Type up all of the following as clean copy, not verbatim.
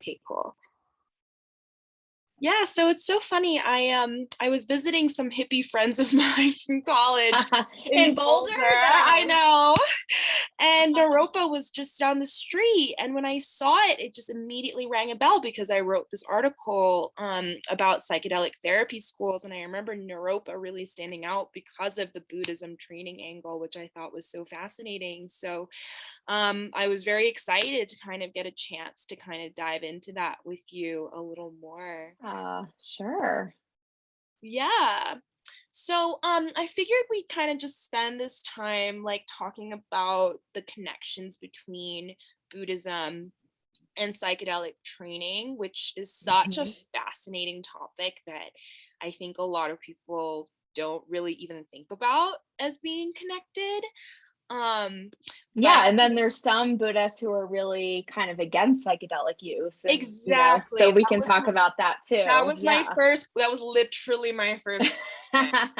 Okay, cool. Yeah, so it's so funny. I was visiting some hippie friends of mine from college in In Boulder? Boulder. I No. know. And Naropa was just down the street. And when I saw it, it just immediately rang a bell because I wrote this article about psychedelic therapy schools. And I remember Naropa really standing out because of the Buddhism training angle, which I thought was so fascinating. So I was very excited to kind of get a chance to kind of dive into that with you a little more. Sure. Yeah. So I figured we'd kind of just spend this time like talking about the connections between Buddhism and psychedelic training, which is such a Mhm. fascinating topic that I think a lot of people don't really even think about as being connected. But Yeah, and then there's some Buddhists who are really kind of against psychedelic use, and so exactly, we can talk about that that too. was my Yeah. first, that was literally my first question.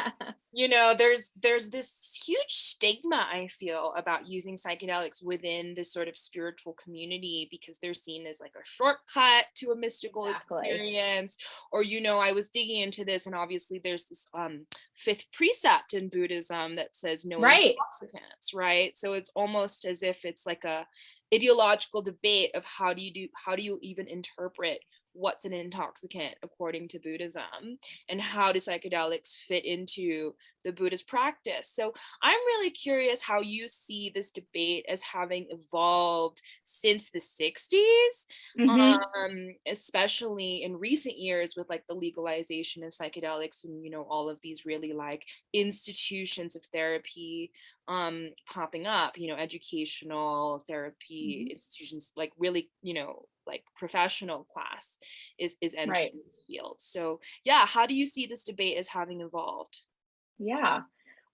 You know, there's this huge stigma I feel about using psychedelics within this sort of spiritual community because they're seen as like a shortcut to a mystical Exactly. experience. Or, you know, I was digging into this, and obviously there's this fifth precept in Buddhism that says no Right. intoxicants, right? So it's almost as if it's like a ideological debate of how do you even interpret what's an intoxicant according to Buddhism, and how do psychedelics fit into the Buddhist practice. So I'm really curious how you see this debate as having evolved since the 60s, Hmm. especially in recent years with like the legalization of psychedelics and, you know, all of these really like institutions of therapy popping up, you know, educational therapy institutions, like really, you know, like professional class is entering Right. this field. So yeah, how do you see this debate as having evolved? Yeah.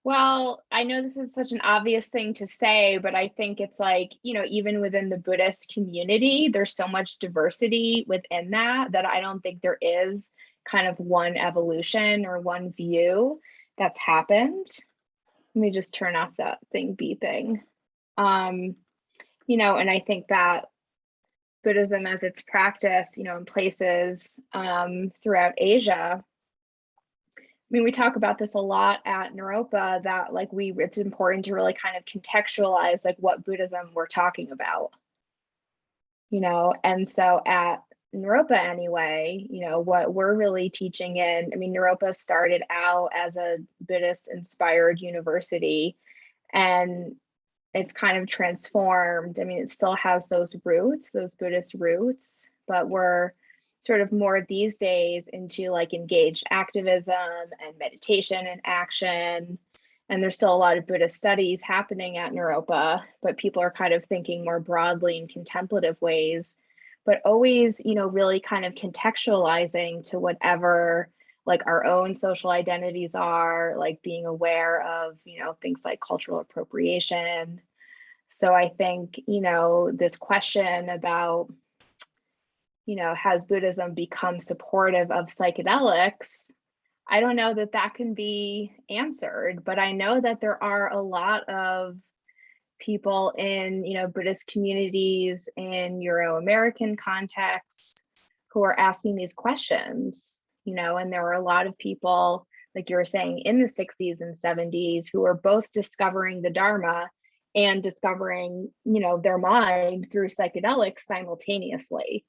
Well, I know this is such an obvious thing to say, but I think it's like, even within the Buddhist community, there's so much diversity within that I don't think there is kind of one evolution or one view that's happened. Let me just turn off that thing beeping. Um, and I think that Buddhism as it's practiced, in places throughout Asia. I mean, we talk about this a lot at Naropa that like it's important to really kind of contextualize like what Buddhism we're talking about, and so at Naropa anyway, what we're really teaching in, I mean, Naropa started out as a Buddhist inspired university, and it's kind of transformed. I mean, it still has those roots, those Buddhist roots, but we're sort of more these days into like engaged activism and meditation and action. And there's still a lot of Buddhist studies happening at Naropa, but people are kind of thinking more broadly in contemplative ways, but always, really kind of contextualizing to whatever like our own social identities are, like being aware of, things like cultural appropriation. So I think, this question about, has Buddhism become supportive of psychedelics? I don't know that that can be answered, but I know that there are a lot of people in, Buddhist communities in Euro-American contexts who are asking these questions, and there were a lot of people, like you were saying, in the 60s and 70s who were both discovering the Dharma and discovering, their mind through psychedelics simultaneously.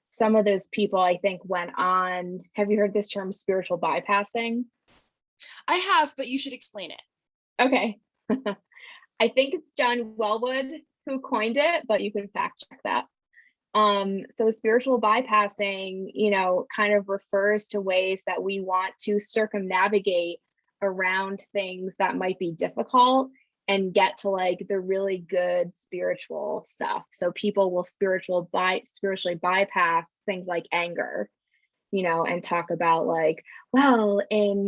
Some of those people, I think, went on, have you heard this term spiritual bypassing? I have, but you should explain it. Okay. I think it's John Wellwood who coined it, but you can fact check that. So spiritual bypassing, kind of refers to ways that we want to circumnavigate around things that might be difficult and get to like the really good spiritual stuff. So people will spiritually bypass things like anger, and talk about like, well, in,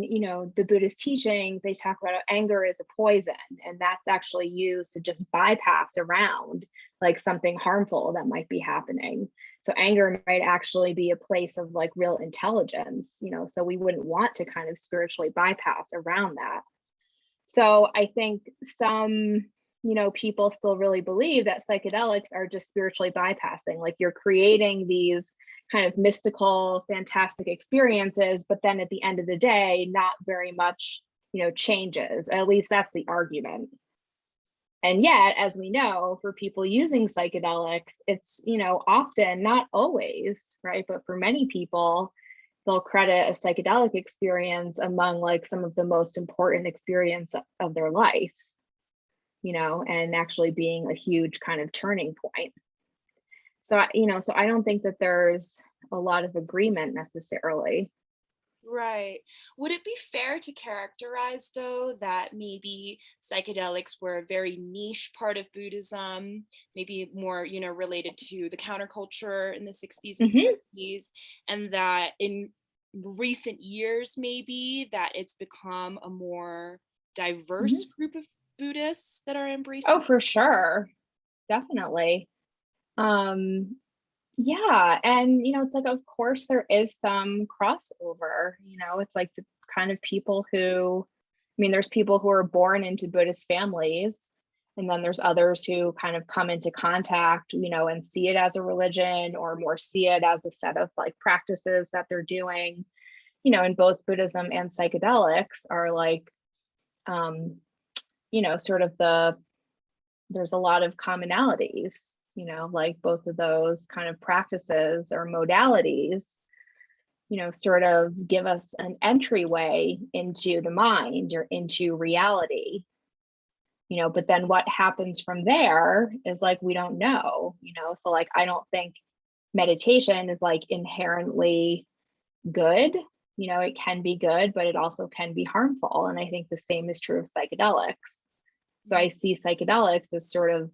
the Buddhist teachings, they talk about how anger is a poison, and that's actually used to just bypass around like something harmful that might be happening. So anger might actually be a place of like real intelligence, so we wouldn't want to kind of spiritually bypass around that. So I think some, people still really believe that psychedelics are just spiritually bypassing. Like you're creating these kind of mystical, fantastic experiences, but then at the end of the day, not very much, changes. At least that's the argument. And yet, as we know, for people using psychedelics, it's, often, not always, right? But for many people, they'll credit a psychedelic experience among like some of the most important experience of their life, and actually being a huge kind of turning point. So, so I don't think that there's a lot of agreement necessarily. Right. Would it be fair to characterize, though, that maybe psychedelics were a very niche part of Buddhism, maybe more, related to the counterculture in the 60s and Hmm. 70s, and that in recent years, maybe, that it's become a more diverse Hmm. group of Buddhists that are Oh, embracing? for sure. Definitely. Um, yeah. And, it's like, of course, there is some crossover, it's like the kind of people who, there's people who are born into Buddhist families, and then there's others who kind of come into contact, and see it as a religion or more see it as a set of like practices that they're doing, and both Buddhism and psychedelics are like, um, sort of there's a lot of commonalities, like both of those kind of practices or modalities, sort of give us an entryway into the mind or into reality, but then what happens from there is like, we don't know, so like, I don't think meditation is like inherently good. It can be good, but it also can be harmful. And I think the same is true of psychedelics. So I see psychedelics as sort of,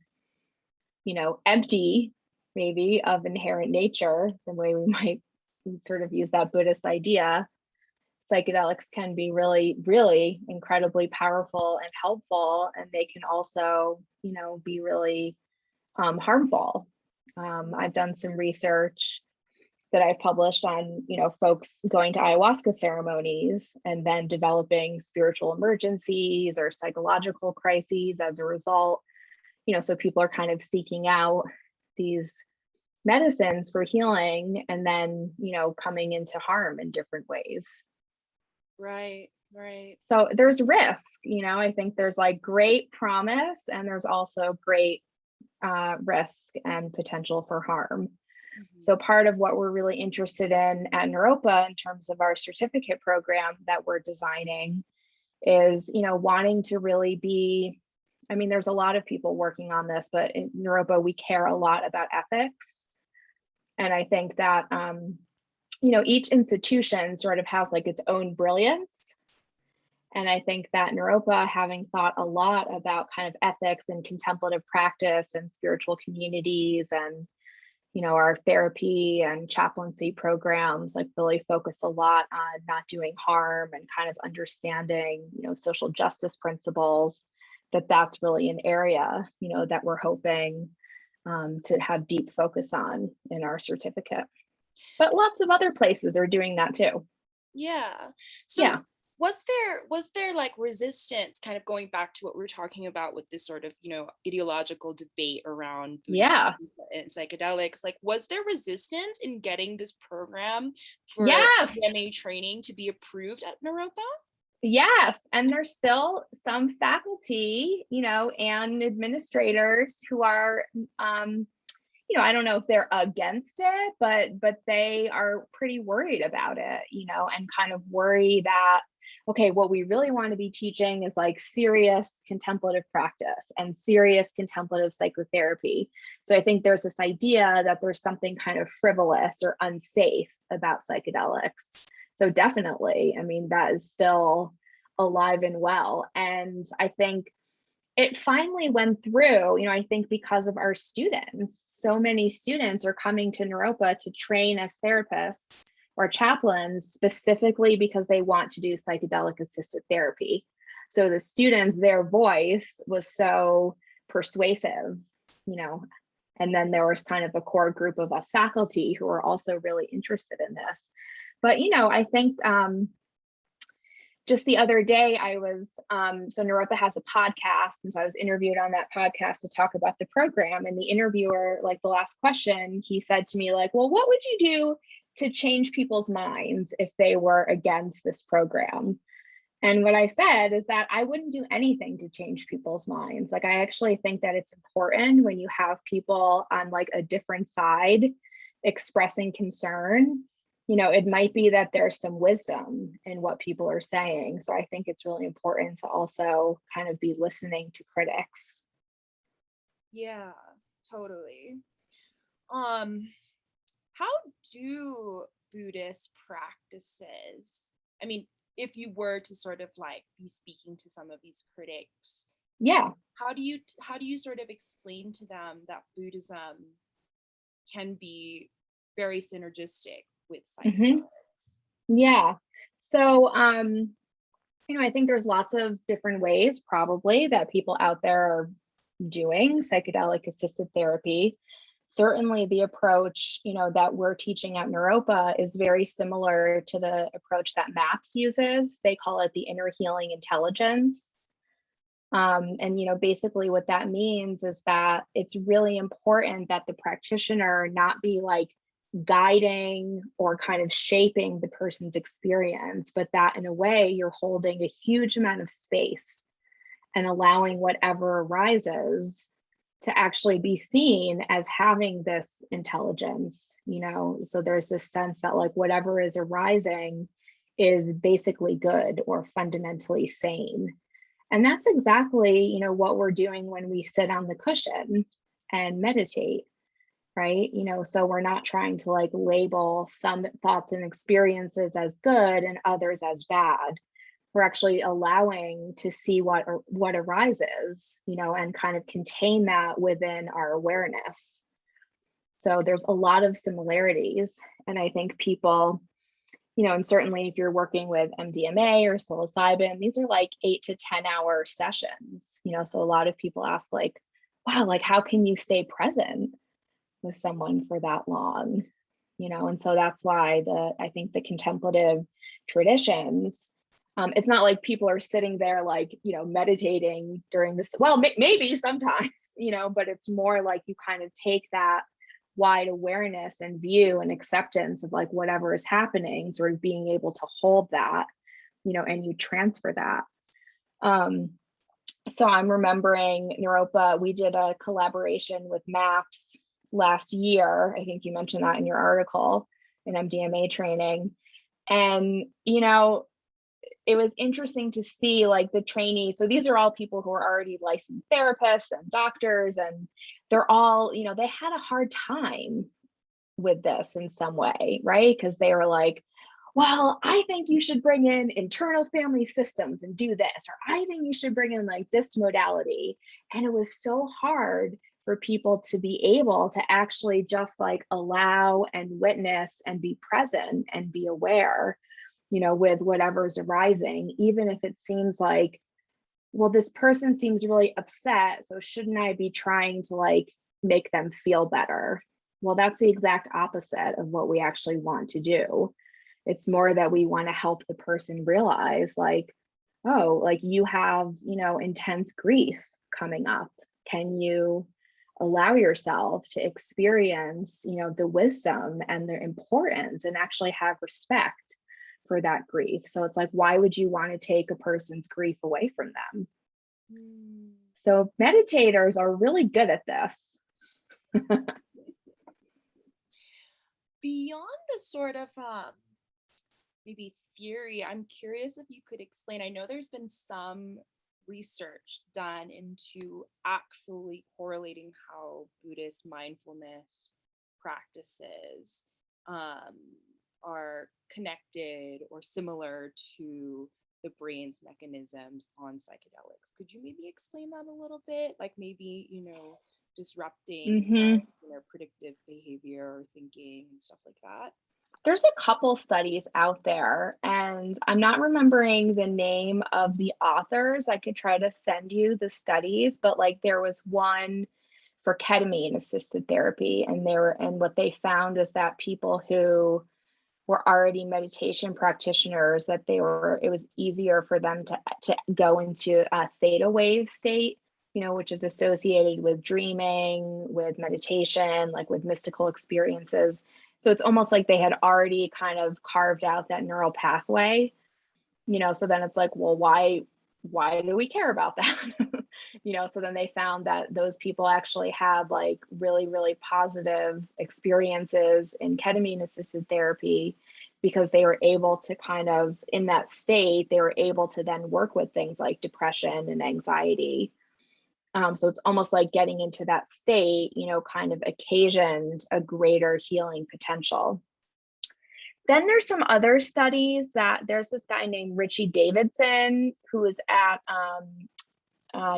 empty, maybe, of inherent nature, the way we might sort of use that Buddhist idea. Psychedelics can be really, really incredibly powerful and helpful, and they can also, be really harmful. I've done some research that I've published on, folks going to ayahuasca ceremonies and then developing spiritual emergencies or psychological crises as a result. So people are kind of seeking out these medicines for healing and then, coming into harm in different ways. Right, right. So there's risk, I think there's like great promise and there's also great risk and potential for harm. Mhm. So part of what we're really interested in at Naropa in terms of our certificate program that we're designing is, wanting to really be, there's a lot of people working on this, but in Naropa, we care a lot about ethics. And I think that, each institution sort of has like its own brilliance. And I think that Naropa, having thought a lot about kind of ethics and contemplative practice and spiritual communities and our therapy and chaplaincy programs, like really focus a lot on not doing harm and kind of understanding, social justice principles, that's really an area, that we're hoping to have deep focus on in our certificate. But lots of other places are doing that too. Yeah. So Yeah. was there like resistance, kind of going back to what we were talking about with this sort of, ideological debate around Buddhism Yeah. and psychedelics? Like, was there resistance in getting this program for Yes. MA training to be approved at Naropa? Yes, and there's still some faculty, and administrators who are, I don't know if they're against it, but they are pretty worried about it, and kind of worry that, okay, what we really want to be teaching is like serious contemplative practice and serious contemplative psychotherapy. So I think there's this idea that there's something kind of frivolous or unsafe about psychedelics. So definitely, that is still alive and well. And I think it finally went through, I think because of our students. So many students are coming to Naropa to train as therapists or chaplains specifically because they want to do psychedelic assisted therapy. So the students, their voice was so persuasive, you know, and then there was kind of a core group of us faculty who were also really interested in this. But, I think just the other day I was so Naropa has a podcast, and so I was interviewed on that podcast to talk about the program, and the interviewer, like the last question, he said to me like, well, what would you do to change people's minds if they were against this program? And what I said is that I wouldn't do anything to change people's minds. Like, I actually think that it's important when you have people on like a different side expressing concern. It might be that there's some wisdom in what people are saying. So I think it's really important to also kind of be listening to critics. Yeah, totally. Um, how do Buddhist practices, I mean, if you were to sort of like be speaking to some of these critics, Yeah. how do you sort of explain to them that Buddhism can be very synergistic with hmm psychedelics? Yeah. So, I think there's lots of different ways probably that people out there are doing psychedelic assisted therapy. Certainly the approach, that we're teaching at Naropa is very similar to the approach that MAPS uses. They call it the inner healing intelligence. And basically what that means is that it's really important that the practitioner not be like guiding or kind of shaping the person's experience, but that in a way you're holding a huge amount of space and allowing whatever arises to actually be seen as having this intelligence. So there's this sense that like whatever is arising is basically good or fundamentally sane. And that's exactly, what we're doing when we sit on the cushion and meditate, right? So we're not trying to like label some thoughts and experiences as good and others as bad. We're actually allowing to see what arises, and kind of contain that within our awareness. So there's a lot of similarities. And I think people, and certainly if you're working with MDMA or psilocybin, these are like 8 to 10 hour sessions, so a lot of people ask like, wow, like how can you stay present with someone for that long? And so that's why I think the contemplative traditions, it's not like people are sitting there like, meditating during this. Well, maybe sometimes, but it's more like you kind of take that wide awareness and view and acceptance of like whatever is happening, sort of being able to hold that, and you transfer that. So I'm remembering Naropa, we did a collaboration with MAPS last year. I think you mentioned that in your article in MDMA training. And, it was interesting to see like the trainees. So these are all people who are already licensed therapists and doctors, and they're all, they had a hard time with this in some way, right? Because they were like, well, I think you should bring in internal family systems and do this, or I think you should bring in like this modality. And it was so hard for people to be able to actually just like allow and witness and be present and be aware, with whatever's arising, even if it seems like, well, this person seems really upset, so shouldn't I be trying to like make them feel better? Well, that's the exact opposite of what we actually want to do. It's more that we want to help the person realize like, oh, like you have, intense grief coming up. Can you allow yourself to experience, the wisdom and the importance and actually have respect for that grief? So it's like, why would you want to take a person's grief away from them? So meditators are really good at this. Beyond the sort of maybe theory, I'm curious if you could explain. I know there's been some research done into actually correlating how Buddhist mindfulness practices are connected or similar to the brain's mechanisms on psychedelics. Could you maybe explain that a little bit? Like maybe, disrupting Mhm. predictive behavior or thinking and stuff like that? There's a couple studies out there, and I'm not remembering the name of the authors. I could try to send you the studies, but like there was one for ketamine assisted therapy, and what they found is that people who were already meditation practitioners, that it was easier for them to go into a theta wave state, which is associated with dreaming, with meditation, like with mystical experiences. So it's almost like they had already kind of carved out that neural pathway, so then it's like, well, why do we care about that? So then they found that those people actually had like really, really positive experiences in ketamine assisted therapy, because they were able to kind of, in that state, they were able to then work with things like depression and anxiety. So it's almost like getting into that state, kind of occasioned a greater healing potential. Then there's some other studies that there's this guy named Richie Davidson who is at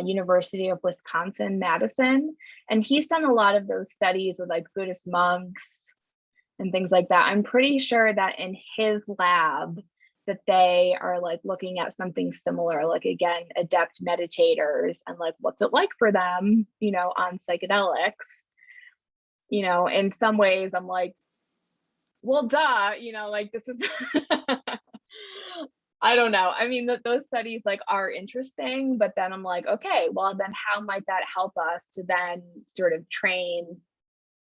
University of Wisconsin-Madison, and he's done a lot of those studies with like Buddhist monks and things like that. I'm pretty sure that in his lab that they are like looking at something similar, like again, adept meditators and like what's it like for them, on psychedelics. In some ways I'm like, well, duh, like this is I don't know. I mean, those studies like are interesting, but then I'm like, okay, well, then how might that help us to then sort of train,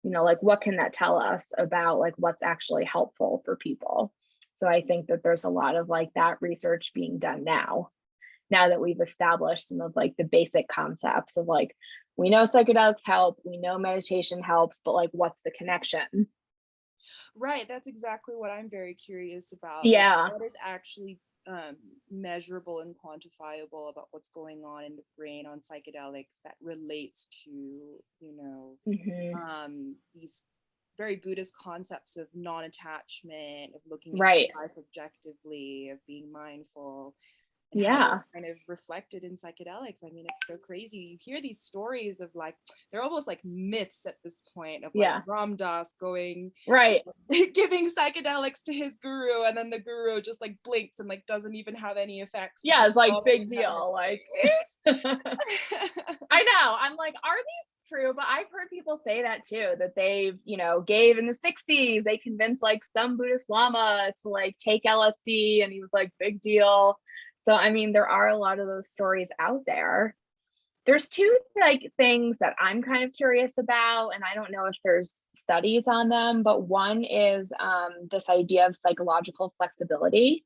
like what can that tell us about like what's actually helpful for people? So I think that there's a lot of like that research being done now that we've established some of like the basic concepts of like, we know psychedelics help, we know meditation helps, but like, what's the connection? Right, that's exactly what I'm very curious about. Like, Yeah. what is actually measurable and quantifiable about what's going on in the brain on psychedelics that relates to, these very Buddhist concepts of non-attachment, of looking at Right. life objectively, of being mindful, and how Yeah. it's kind of reflected in psychedelics. I mean, it's so crazy. You hear these stories of like, they're almost like myths at this point, of like Yeah. Ram Dass going, Right. giving psychedelics to his guru, and then the guru just like blinks and like doesn't even have any effects. Yeah, it's like Following big that deal. Like headspace. I know. I'm like, are these true? But I've heard people say that too, that they've, gave in the 60s, they convinced like some Buddhist Lama to like take LSD, and he was like, big deal. So I mean, there are a lot of those stories out there. There's two like things that I'm kind of curious about, and I don't know if there's studies on them, but one is this idea of psychological flexibility.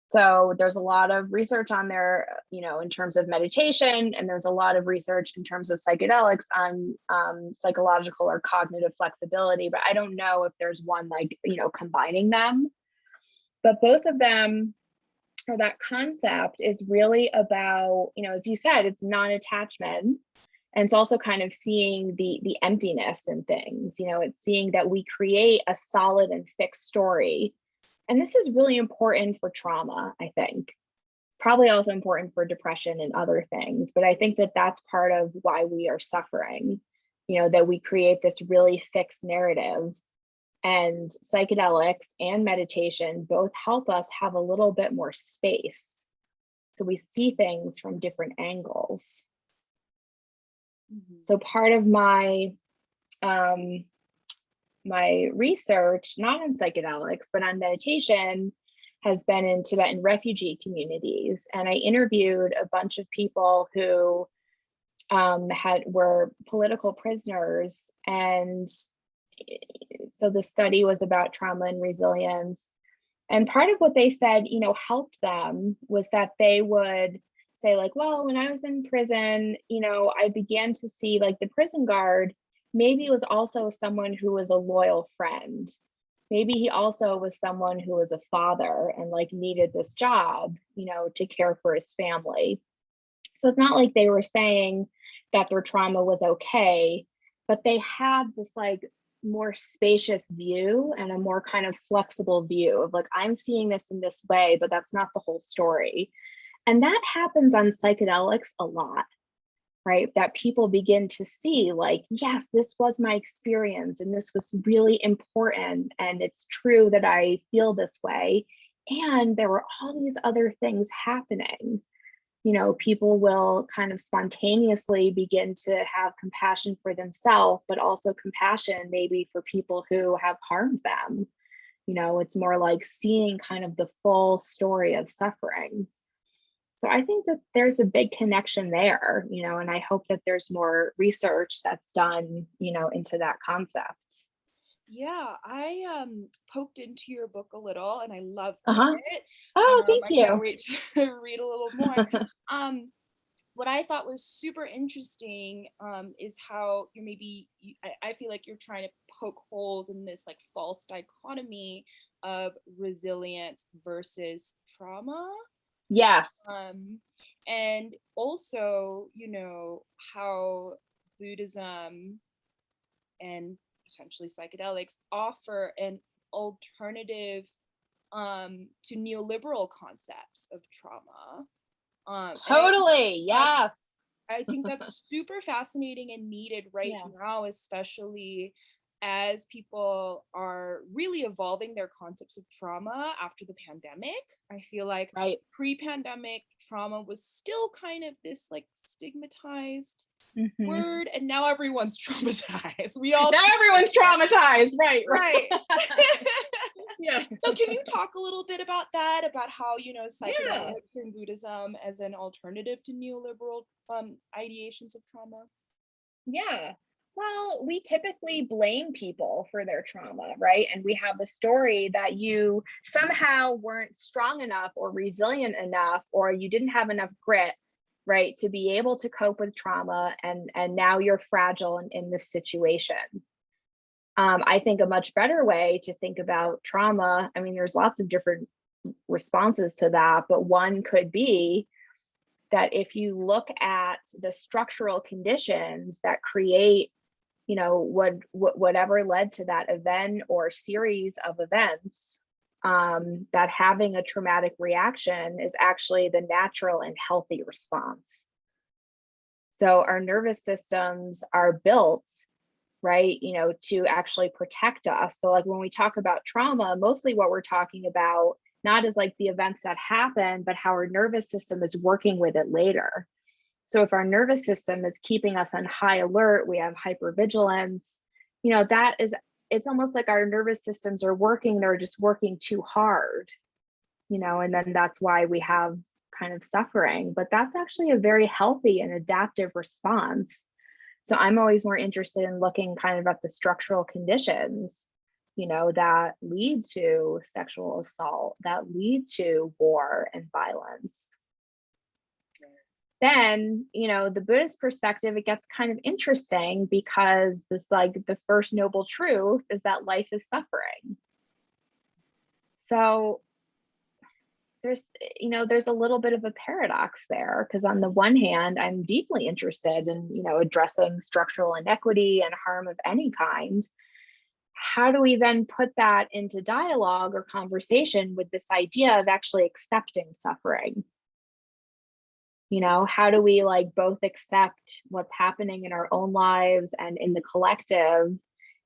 So there's a lot of research on there, in terms of meditation, and there's a lot of research in terms of psychedelics on psychological or cognitive flexibility, but I don't know if there's one like, combining them. But both of them, or that concept, is really about, as you said, it's non-attachment. And it's also kind of seeing the emptiness in things. It's seeing that we create a solid and fixed story. And this is really important for trauma, I think. Probably also important for depression and other things. But I think that that's part of why we are suffering, that we create this really fixed narrative. And psychedelics and meditation both help us have a little bit more space, so we see things from different angles. Mm-hmm. So part of my research, not on psychedelics, but on meditation, has been in Tibetan refugee communities. And I interviewed a bunch of people who were political prisoners. And so the study was about trauma and resilience. And part of what they said, helped them was that they would say like, well, when I was in prison, I began to see like the prison guard maybe was also someone who was a loyal friend. Maybe he also was someone who was a father and like needed this job, to care for his family. So it's not like they were saying that their trauma was okay, but they had this like more spacious view and a more kind of flexible view of like, I'm seeing this in this way, but that's not the whole story. And that happens on psychedelics a lot, right? That people begin to see like, yes, this was my experience and this was really important. And it's true that I feel this way. And there were all these other things happening. People will kind of spontaneously begin to have compassion for themselves, but also compassion maybe for people who have harmed them. It's more like seeing kind of the full story of suffering. So I think that there's a big connection there, and I hope that there's more research that's done, into that concept. Yeah, I poked into your book a little and I loved Uh-huh. it. Oh, thank I can't you. wait to read a little more. Um, what I thought was super interesting is how you're I feel like you're trying to poke holes in this like false dichotomy of resilience versus trauma. Yes. Um, and also, how Buddhism and potentially psychedelics offer an alternative to neoliberal concepts of trauma. And Totally. that's Yes. I think that's super fascinating and needed right Yeah. now, especially as people are really evolving their concepts of trauma after the pandemic. I feel like Right. pre-pandemic trauma was still kind of this like stigmatized Hmm. word, and now everyone's traumatized. We all Now everyone's traumatized. Right. right. Yeah. So can you talk a little bit about that, about how, Yeah. psychedelics and Buddhism as an alternative to neoliberal ideations of trauma? Yeah. Well, we typically blame people for their trauma, right? And we have a story that you somehow weren't strong enough or resilient enough, or you didn't have enough grit, right, to be able to cope with trauma, and now you're fragile in this situation. I think a much better way to think about trauma, I mean, there's lots of different responses to that, but one could be that if you look at the structural conditions that create, whatever led to that event or series of events, that having a traumatic reaction is actually the natural and healthy response. So our nervous systems are built, right, to actually protect us. So like when we talk about trauma, mostly what we're talking about not as like the events that happen, but how our nervous system is working with it later. So if our nervous system is keeping us on high alert, we have hypervigilance, that is, it's almost like our nervous systems are working, they're just working too hard, and then that's why we have kind of suffering. But that's actually a very healthy and adaptive response. So I'm always more interested in looking kind of at the structural conditions, that lead to sexual assault, that lead to war and violence. Then, the Buddhist perspective, it gets kind of interesting because this, like, the first noble truth is that life is suffering. So there's a little bit of a paradox there, because on the one hand, I'm deeply interested in, addressing structural inequity and harm of any kind. How do we then put that into dialogue or conversation with this idea of actually accepting suffering? How do we like both accept what's happening in our own lives and in the collective,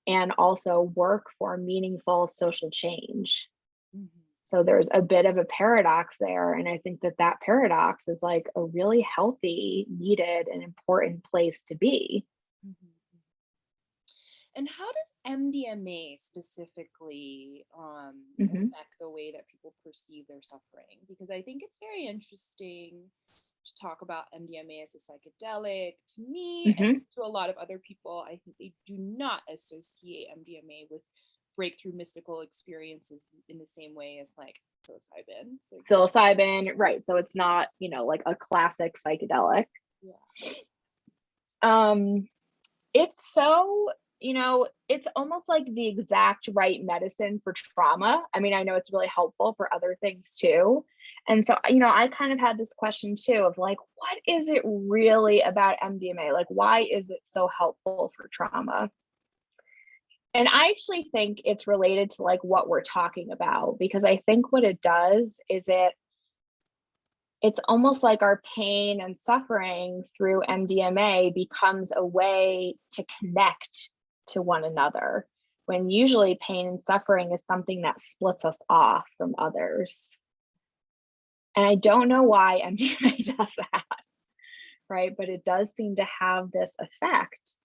and also work for meaningful social change? Mhm. So there's a bit of a paradox there. And I think that that paradox is like a really healthy, needed, and important place to be. Mhm. And how does MDMA specifically Hmm. affect the way that people perceive their suffering? Because I think it's very interesting to talk about MDMA as a psychedelic. To me and Hmm. to a lot of other people, I think they do not associate MDMA with breakthrough mystical experiences in the same way as like psilocybin, for example. Psilocybin, right. So it's not, like a classic psychedelic. Yeah. Um, it's so, it's almost like the exact right medicine for trauma. I mean, I know it's really helpful for other things too. And so, I kind of had this question too of like, what is it really about MDMA? Like, why is it so helpful for trauma? And I actually think it's related to like what we're talking about, because I think what it does is it's almost like our pain and suffering through MDMA becomes a way to connect to one another, when usually pain and suffering is something that splits us off from others. And I don't know why MDMA does that, right? But it does seem to have this effect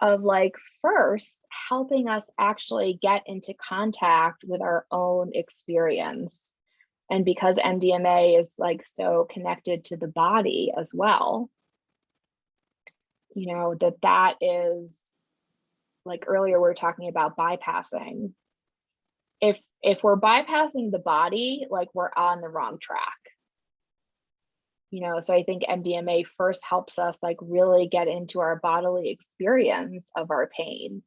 of like first helping us actually get into contact with our own experience. And because MDMA is like so connected to the body as well, that is like earlier we were talking about bypassing. If we're bypassing the body, like we're on the wrong track. So I think MDMA first helps us like really get into our bodily experience of our pain.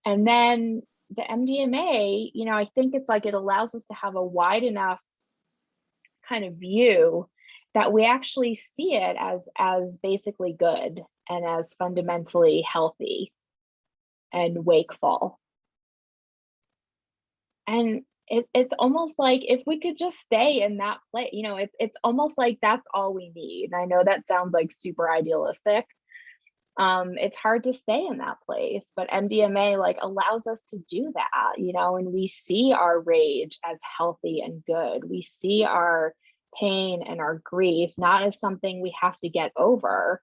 And then the MDMA, I think it's like it allows us to have a wide enough kind of view that we actually see it as basically good and as fundamentally healthy and wakeful. And it's almost like if we could just stay in that place, it's almost like that's all we need. And I know that sounds like super idealistic. It's hard to stay in that place, but MDMA like allows us to do that, and we see our rage as healthy and good. We see our pain and our grief not as something we have to get over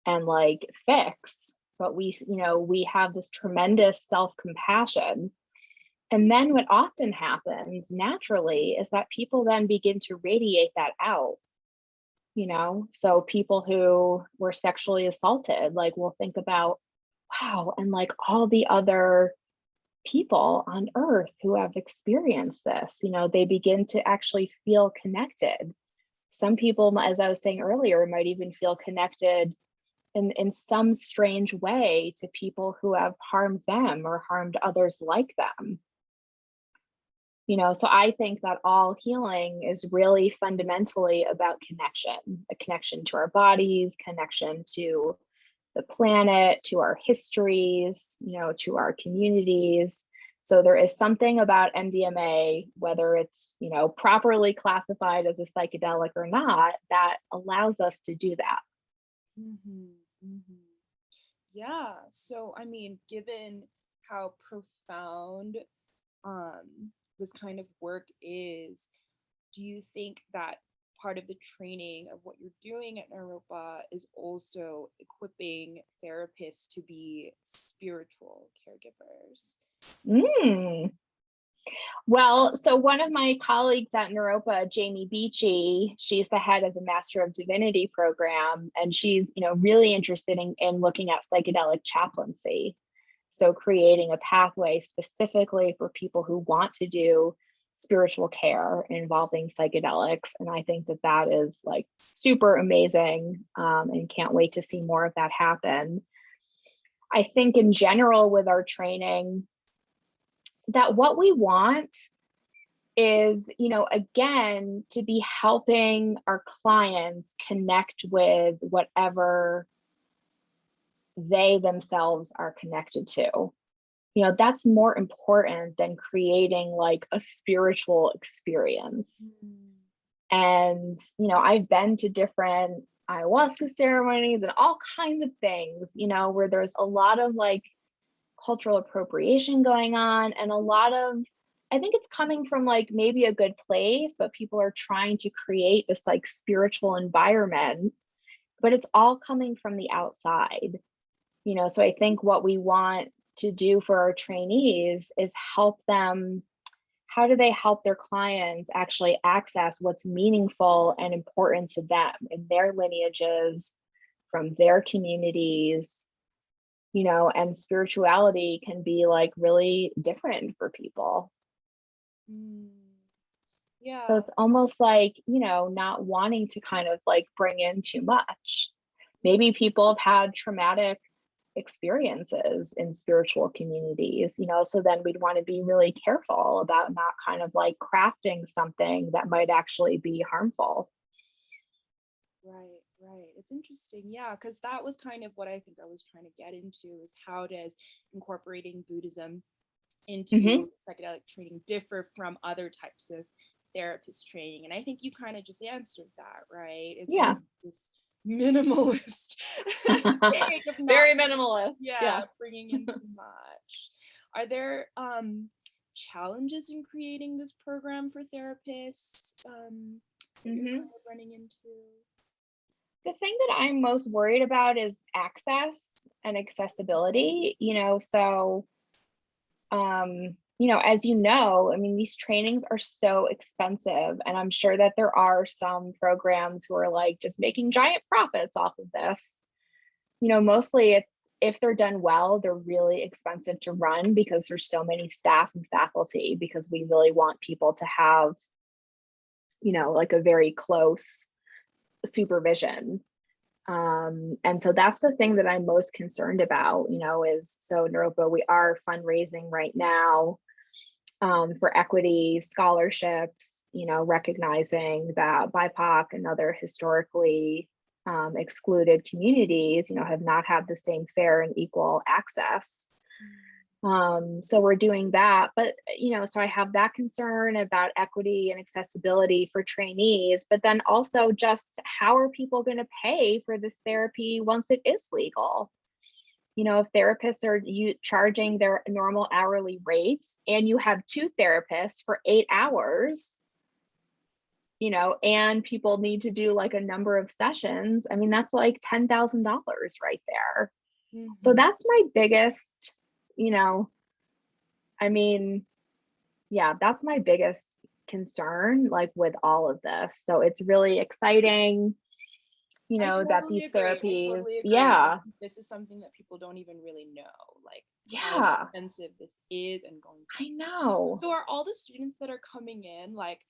and like fix, but we have this tremendous self-compassion. And then what often happens naturally is that people then begin to radiate that out. So people who were sexually assaulted, like will think about, wow, and like all the other people on earth who have experienced this, they begin to actually feel connected. Some people, as I was saying earlier, might even feel connected in some strange way to people who have harmed them or harmed others like them. So I think that all healing is really fundamentally about connection, a connection to our bodies, connection to the planet, to our histories, to our communities. So there is something about MDMA, whether it's, properly classified as a psychedelic or not, that allows us to do that. Mm-hmm, mm-hmm. Yeah. So, I mean, given how profound this kind of work is, do you think that part of the training of what you're doing at Naropa is also equipping therapists to be spiritual caregivers? Mm. Well, so one of my colleagues at Naropa, Jamie Beachy, she's the head of the Master of Divinity program, and she's, really interested in looking at psychedelic chaplaincy. So creating a pathway specifically for people who want to do spiritual care involving psychedelics. And I think that is like super amazing, and can't wait to see more of that happen. I think in general with our training, that what we want is, again, to be helping our clients connect with whatever they themselves are connected to. That's more important than creating like a spiritual experience. And, I've been to different ayahuasca ceremonies and all kinds of things, where there's a lot of like cultural appropriation going on and a lot of, I think it's coming from like maybe a good place, but people are trying to create this like spiritual environment, but it's all coming from the outside. So I think what we want to do for our trainees is help them. How do they help their clients actually access what's meaningful and important to them in their lineages, from their communities, and spirituality can be like really different for people. Yeah. So it's almost like, not wanting to kind of like bring in too much. Maybe people have had traumatic experiences in spiritual communities, so then we'd want to be really careful about not kind of like crafting something that might actually be harmful. Right. It's interesting. Yeah, because that was kind of what I think I was trying to get into, is how does incorporating Buddhism into psychedelic training differ from other types of therapist training? And I think you kind of just answered that, right? It's Yeah. this minimalist take of not, very minimalist. yeah, bringing in too much. Are there challenges in creating this program for therapists that you're kind of running into? the thing that I'm most worried about is access and accessibility, so as I mean, these trainings are so expensive, and I'm sure that there are some programs who are like just making giant profits off of this. Mostly it's if they're done well, they're really expensive to run because there's so many staff and faculty because we really want people to have, like a very close supervision. And so that's the thing that I'm most concerned about, is so Naropa, we are fundraising right now for equity scholarships, recognizing that BIPOC and other historically excluded communities, have not had the same fair and equal access. So we're doing that, but so I have that concern about equity and accessibility for trainees, but then also just how are people going to pay for this therapy once it is legal? If therapists are charging their normal hourly rates and you have 2 therapists for 8 hours, and people need to do like a number of sessions, I mean, that's like $10,000 right there. So that's my biggest, I mean, yeah, that's my biggest concern, like with all of this. So it's really exciting, I that totally these agree. I therapies, totally agree. yeah, This is something that people don't even really know, like how yeah, expensive this is and going to I be. know. So are all the students that are coming in like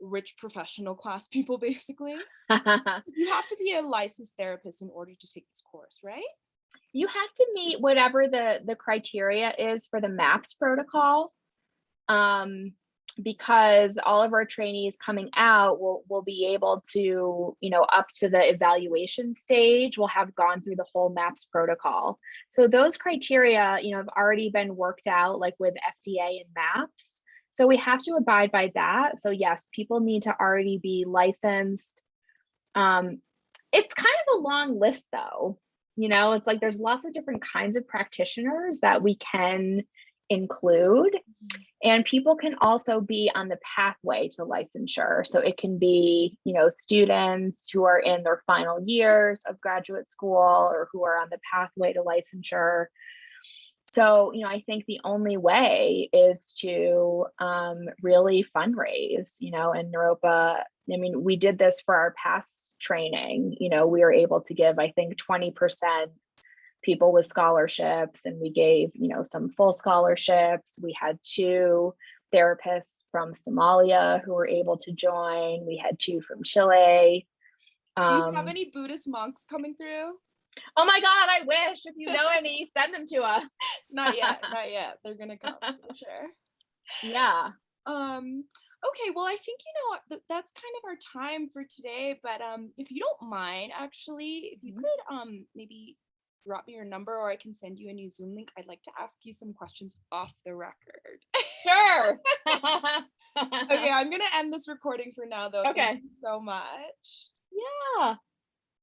rich professional class people basically? You have to be a licensed therapist in order to take this course, right? You have to meet whatever the criteria is for the MAPS protocol. Because all of our trainees coming out will be able to, up to the evaluation stage, will have gone through the whole MAPS protocol. So those criteria, have already been worked out like with FDA and MAPS. So we have to abide by that. So yes, people need to already be licensed. It's kind of a long list though. It's like there's lots of different kinds of practitioners that we can include. And people can also be on the pathway to licensure. So it can be, students who are in their final years of graduate school or who are on the pathway to licensure. So, I think the only way is to really fundraise, and Naropa, I mean, we did this for our past training, we were able to give, I think, 20% people with scholarships, and we gave, some full scholarships. We had 2 therapists from Somalia who were able to join. We had 2 from Chile. Do you have any Buddhist monks coming through? Oh my God, I wish. If you know any, send them to us. Not yet. They're gonna come for sure. Yeah. Okay, well, I think that's kind of our time for today. But if you don't mind, actually, if you could maybe drop me your number, or I can send you a new Zoom link. I'd like to ask you some questions off the record. Sure. Okay, I'm gonna end this recording for now, though. Okay. Thank you so much. Yeah.